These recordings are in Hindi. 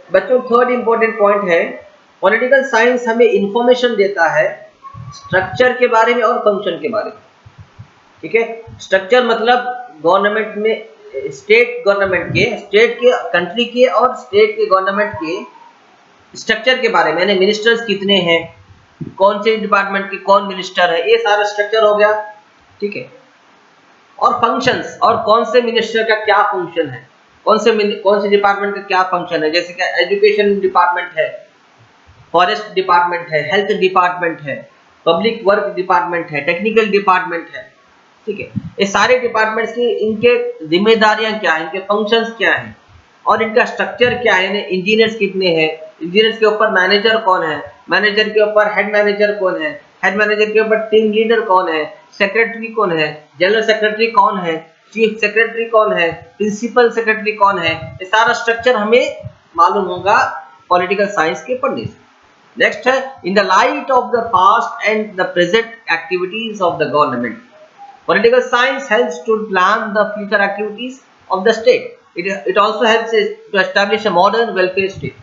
बच्चों थर्ड इंपॉर्टेंट पॉइंट है, पॉलिटिकल साइंस हमें इंफॉर्मेशन देता है स्ट्रक्चर के बारे में और फंक्शन के बारे में। ठीक है, स्ट्रक्चर मतलब गवर्नमेंट में स्टेट के कंट्री के और स्टेट के गवर्नमेंट के स्ट्रक्चर के बारे में, यानी मिनिस्टर्स कितने हैं, कौन से डिपार्टमेंट के कौन मिनिस्टर है, ये सारा स्ट्रक्चर हो गया। ठीक है, और फंक्शंस, और कौन से मिनिस्टर का क्या फंक्शन है, कौन से डिपार्टमेंट का क्या फंक्शन है, जैसे कि एजुकेशन डिपार्टमेंट है, फॉरेस्ट डिपार्टमेंट है, हेल्थ डिपार्टमेंट है, पब्लिक वर्क डिपार्टमेंट है, टेक्निकल डिपार्टमेंट है। ठीक है, ये सारे डिपार्टमेंट्स की इनके जिम्मेदारियां क्या है, इनके फंक्शंस क्या है और इनका स्ट्रक्चर क्या है, इंजीनियर्स कितने हैं, इंजीनियर्स के ऊपर मैनेजर कौन है, मैनेजर के ऊपर हेड मैनेजर कौन है, हेड मैनेजर के ऊपर टीम लीडर कौन है, सेक्रेटरी कौन है, जनरल सेक्रेटरी कौन है, चीफ सेक्रेटरी कौन है, प्रिंसिपल सेक्रेटरी कौन है, ये सारा स्ट्रक्चर हमें मालूम होगा पॉलिटिकल साइंस के पढ़ने से। नेक्स्ट है, in the light of the past and the present activities of the government, political science helps to plan the future activities of the state. It also helps to establish a modern welfare state.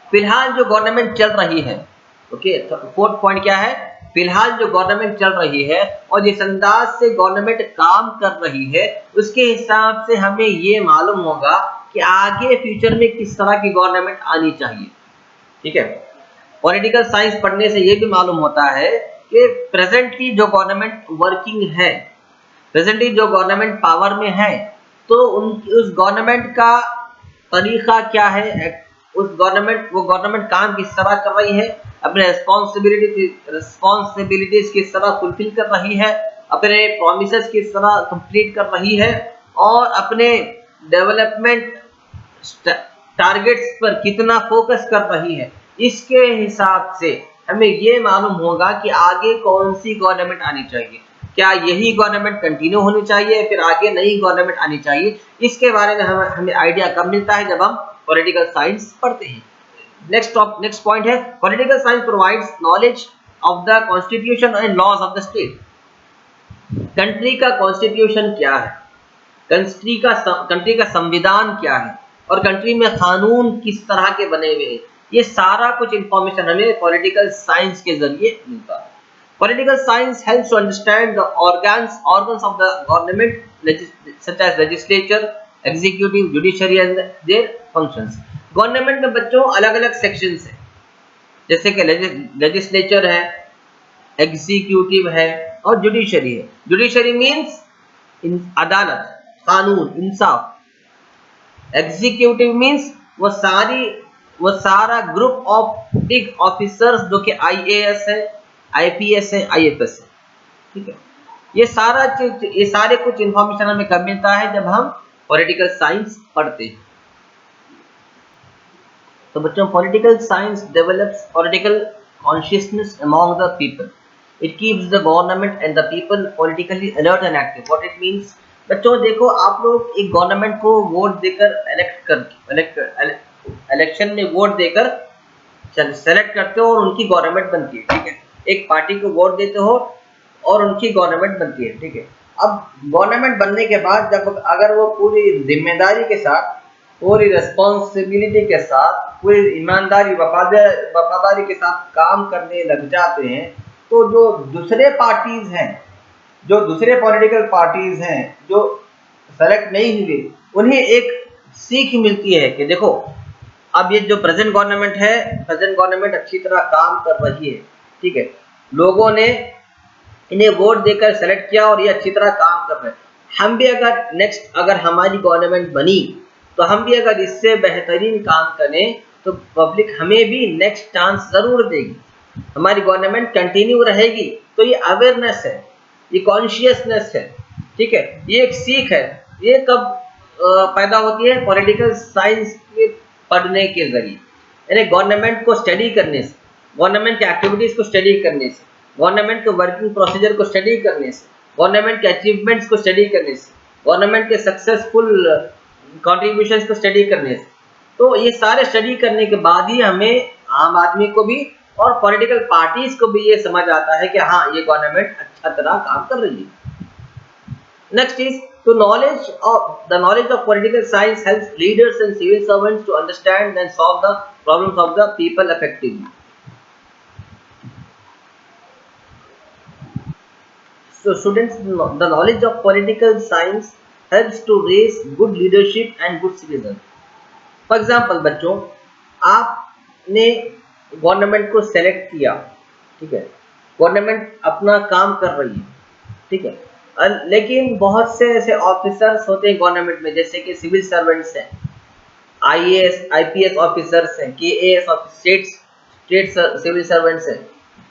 फिलहाल जो गवर्नमेंट चल रही है, ओके, फोर्थ पॉइंट क्या है, फिलहाल जो गवर्नमेंट चल रही है और जिस अंदाज से गवर्नमेंट काम कर रही है उसके हिसाब से हमें ये मालूम होगा कि आगे फ्यूचर में किस तरह की गवर्नमेंट आनी चाहिए। ठीक है, पॉलिटिकल साइंस पढ़ने से ये भी मालूम होता है कि प्रेजेंटली जो गवर्नमेंट वर्किंग है, प्रेजेंटली जो गवर्नमेंट पावर में है, तो उस गवर्नमेंट का तरीका क्या है, वो गवर्नमेंट काम किस तरह कर रही है, अपने रिस्पॉन्सिबिलिटीज किस तरह फुलफिल कर रही है, अपने प्रोमिसेस किस तरह कंप्लीट कर रही है और अपने डेवलपमेंट टारगेट्स पर कितना फोकस कर रही है, इसके हिसाब से हमें ये मालूम होगा कि आगे कौन सी गवर्नमेंट आनी चाहिए, क्या यही गवर्नमेंट कंटिन्यू होनी चाहिए, फिर आगे नई गवर्नमेंट आनी चाहिए। इसके बारे में हमें आइडिया कब मिलता है, जब हम पॉलिटिकल साइंस पढ़ते हैं। नेक्स्ट पॉइंट है, political science provides knowledge of the constitution and laws of the state. Country का कॉन्स्टिट्यूशन क्या है, कंट्री का संविधान क्या है और कंट्री में कानून किस तरह के बने हुए हैं, ये सारा कुछ इंफॉर्मेशन हमें पॉलिटिकल साइंस के जरिए मिलता है। Political science helps to understand the organs of the government such as legislature, executive, judiciary and their functions. Government में बच्चों अलग अलग सेक्शंस हैं, जैसे कि लेजिस्लेचर है, एग्जीक्यूटिव है और जुडिशरी है। जुडिशरी मीन्स अदालत, कानून, इंसाफ। एग्जीक्यूटिव मीन्स वो सारा ग्रुप ऑफ बिग ऑफिसर्स जो कि आईएएस है, आईपीएस है, आईएफएस है। ठीक है, ये सारे कुछ इंफॉर्मेशन हमें कब मिलता है, जब हम पॉलिटिकल साइंस पढ़ते हैं। तो बच्चों, political science develops political consciousness among the people. It keeps the government and the people politically alert and active. What it means, बच्चों देखो, आप लोग एक गवर्नमेंट को वोट देकर इलेक्शन में वोट देकर सेलेक्ट करते हो और उनकी गवर्नमेंट बनती है। ठीक है, एक पार्टी को वोट देते हो और उनकी गवर्नमेंट बनती है। ठीक है, अब गवर्नमेंट बनने के बाद जब अगर वो पूरी जिम्मेदारी के साथ, पूरी रिस्पॉन्सिबिलिटी के साथ, पूरी ईमानदारी वफादारी के साथ काम करने लग जाते हैं, तो जो दूसरे पार्टीज हैं, जो दूसरे पॉलिटिकल पार्टीज हैं जो सेलेक्ट नहीं हुए, उन्हें एक सीख मिलती है कि देखो, अब ये जो प्रेजेंट गवर्नमेंट अच्छी तरह काम कर रही है। ठीक है, लोगों ने इन्हें वोट देकर सेलेक्ट किया और ये अच्छी तरह काम कर रहे हैं। हम भी अगर हमारी गवर्नमेंट बनी तो हम भी अगर इससे बेहतरीन काम करें तो पब्लिक हमें भी नेक्स्ट चांस जरूर देगी, हमारी गवर्नमेंट कंटिन्यू रहेगी। तो ये अवेयरनेस है, ये कॉन्शियसनेस है। ठीक है, ये एक सीख है। ये कब पैदा होती है, पॉलिटिकल साइंस के पढ़ने के जरिए, यानी गवर्नमेंट को स्टडी करने से, गवर्नमेंट के एक्टिविटीज को स्टडी करने से, गवर्नमेंट के वर्किंग प्रोसीजर को स्टडी करने से, गवर्नमेंट के अचीवमेंट्स को स्टडी करने से, गवर्नमेंट के सक्सेसफुल कॉन्ट्रीब्यूशंस को स्टडी करने से। तो ये सारे स्टडी करने के बाद ही हमें, आम आदमी को भी और पॉलिटिकल पार्टीज को भी ये समझ आता है कि हाँ, ये गवर्नमेंट अच्छा तरह काम कर रही है। Next is the knowledge of political science helps leaders and civil servants to understand and solve the problems of the people effectively. So students, the knowledge of political science helps to raise good leadership and good citizens. For example बच्चों, आपने गवर्नमेंट को सेलेक्ट किया, ठीक है, गवर्नमेंट अपना काम कर रही है, ठीक है, लेकिन बहुत से ऐसे ऑफिसर्स होते हैं गवर्नमेंट में, जैसे कि सिविल सर्वेंट्स हैं, आईएएस आईपीएस ऑफिसर्स हैं, केएएस स्टेट सिविल सर्वेंट्स हैं,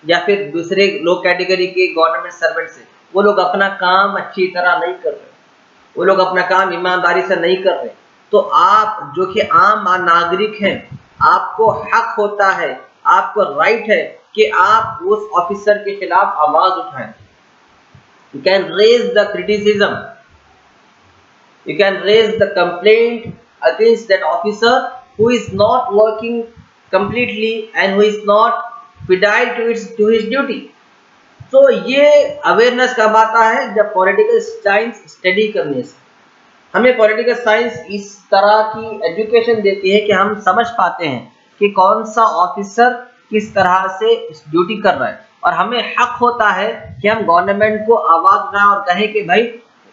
या फिर दूसरे लो कैटेगरी के गवर्नमेंट सर्वेंट्स हैं, वो लोग अपना काम अच्छी तरह नहीं कर रहे, वो लोग अपना काम ईमानदारी से नहीं कर रहे, तो आप जो कि आम नागरिक हैं, आपको हक होता है, आपको राइट है कि आप उस ऑफिसर के खिलाफ आवाज उठाएं. You can raise the criticism, you can raise the complaint against that officer who is not working completely and who is not fidel to his duty. तो ये अवेयरनेस कब आता है? जब पॉलिटिकल साइंस स्टडी करने से. हमें पॉलिटिकल साइंस इस तरह की एजुकेशन देती है कि हम समझ पाते हैं कि कौन सा ऑफिसर किस तरह से ड्यूटी कर रहा है, और हमें हक होता है कि हम गवर्नमेंट को आवाज उठाएं और कहें कि भाई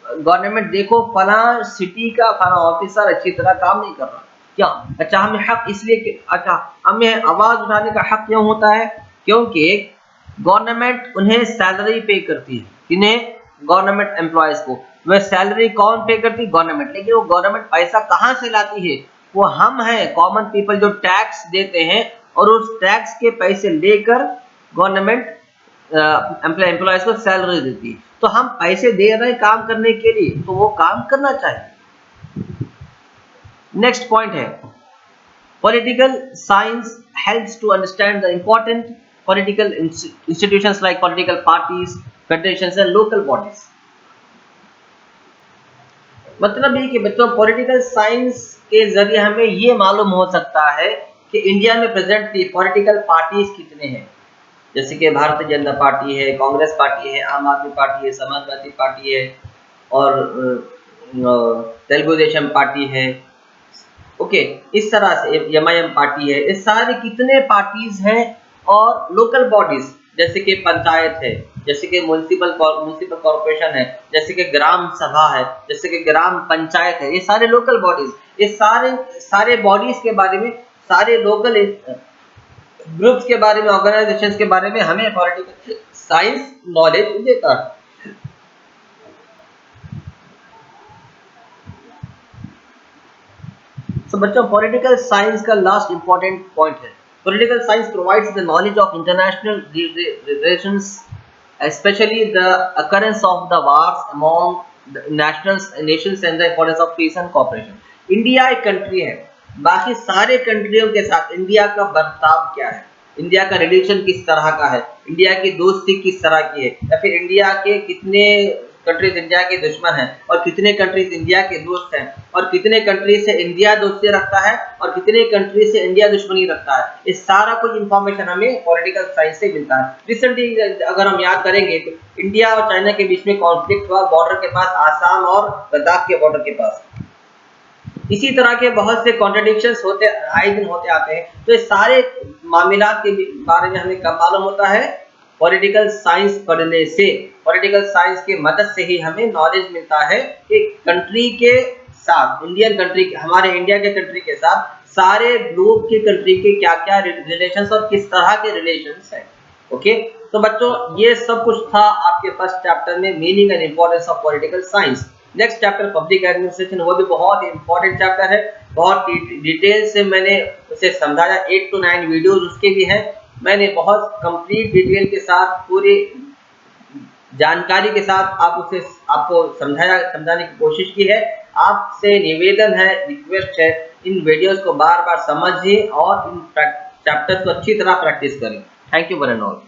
गवर्नमेंट देखो, फला सिटी का फला ऑफिसर अच्छी तरह काम नहीं कर रहा. क्या? अच्छा, हमें हक इसलिए, अच्छा हमें आवाज उठाने का हक क्यों होता है? क्योंकि गवर्नमेंट उन्हें सैलरी पे करती है. किन्हें? गवर्नमेंट एम्प्लॉयज को. वह सैलरी कौन पे करती? गवर्नमेंट. लेकिन वो गवर्नमेंट पैसा कहाँ से लाती है? वो हम हैं, कॉमन पीपल, जो टैक्स देते हैं, और उस टैक्स के पैसे लेकर गवर्नमेंट एम्प्लॉयज को सैलरी देती है. तो हम पैसे दे रहे हैं काम करने के लिए, तो वो काम करना चाहिए. नेक्स्ट पॉइंट है, political science helps to understand the important political institutions like political parties, federations and local bodies. मतलब ये कि बच्चों, पॉलिटिकल साइंस के जरिए हमें ये मालूम हो सकता है कि इंडिया में प्रेजेंटली पॉलिटिकल पार्टीज कितने हैं, जैसे कि भारतीय जनता पार्टी है, कांग्रेस पार्टी है, आम आदमी पार्टी है, समाजवादी पार्टी है, और तेलुगु देशम पार्टी है. ओके, इस तरह से एमआईएम पार्टी है. ये सारे कितने पार्टीज हैं. और लोकल बॉडीज जैसे कि पंचायत है, जैसे कि म्युनिसिपल कॉर्पोरेशन है, जैसे कि ग्राम सभा है, जैसे कि ग्राम पंचायत है, ये सारे लोकल बॉडीज. ये सारे बॉडीज के बारे में, सारे लोकल ग्रुप्स के बारे में, ऑर्गेनाइजेशंस के बारे में हमें पॉलिटिकल साइंस नॉलेज देता है. तो बच्चों, पॉलिटिकल साइंस का लास्ट इंपॉर्टेंट पॉइंट है, political science provides the knowledge of international relations, especially the occurrence of the wars among the nations and the importance of peace and cooperation. India एक कंट्री है, बाकी सारे कंट्रियों के साथ इंडिया का बर्ताव क्या है, इंडिया का रिलेशन किस तरह का है, इंडिया की दोस्ती किस तरह की है, या फिर इंडिया के कितने कंट्रीज इंडिया के दुश्मन हैं और कितने कंट्रीज इंडिया के दोस्त हैं, और कितने कंट्रीज से इंडिया दोस्ती रखता है और कितने कंट्रीज से इंडिया दुश्मनी रखता है. इस सारा कुछ इंफॉर्मेशन हमें पॉलिटिकल साइंस से मिलता है. रिसेंटली अगर हम याद करेंगे तो इंडिया और चाइना के बीच में कॉन्फ्लिक्ट हुआ बॉर्डर के पास, आसाम और लद्दाख के बॉर्डर के पास. इसी तरह के बहुत से कॉन्ट्रडिक्शंस होते आए दिन होते आते हैं. तो इस सारे मामला के बारे में हमें कब मालूम होता है? पॉलिटिकल साइंस पढ़ने से. पॉलिटिकल साइंस की मदद से ही हमें नॉलेज मिलता है कि कंट्री के साथ, इंडियन कंट्री, हमारे इंडिया के कंट्री के साथ सारे ग्रुप के कंट्री के क्या क्या रिलेशंस और किस तरह के रिलेशंस हैं. ओके, तो बच्चों ये सब कुछ था आपके फर्स्ट चैप्टर में, meaning and importance of political science. Next chapter public administration, वो भी बहुत इंपॉर्टेंट चैप्टर है, बहुत डिटेल से मैंने उसे समझाया. 8 to 9 वीडियोज उसके भी हैं. मैंने बहुत कंप्लीट डिटेल के साथ, पूरी जानकारी के साथ आपको समझाने की कोशिश की है. आपसे निवेदन है, रिक्वेस्ट है, इन वीडियोस को बार बार समझिए और इन चैप्टर्स को अच्छी तरह प्रैक्टिस करें. Thank you one and all.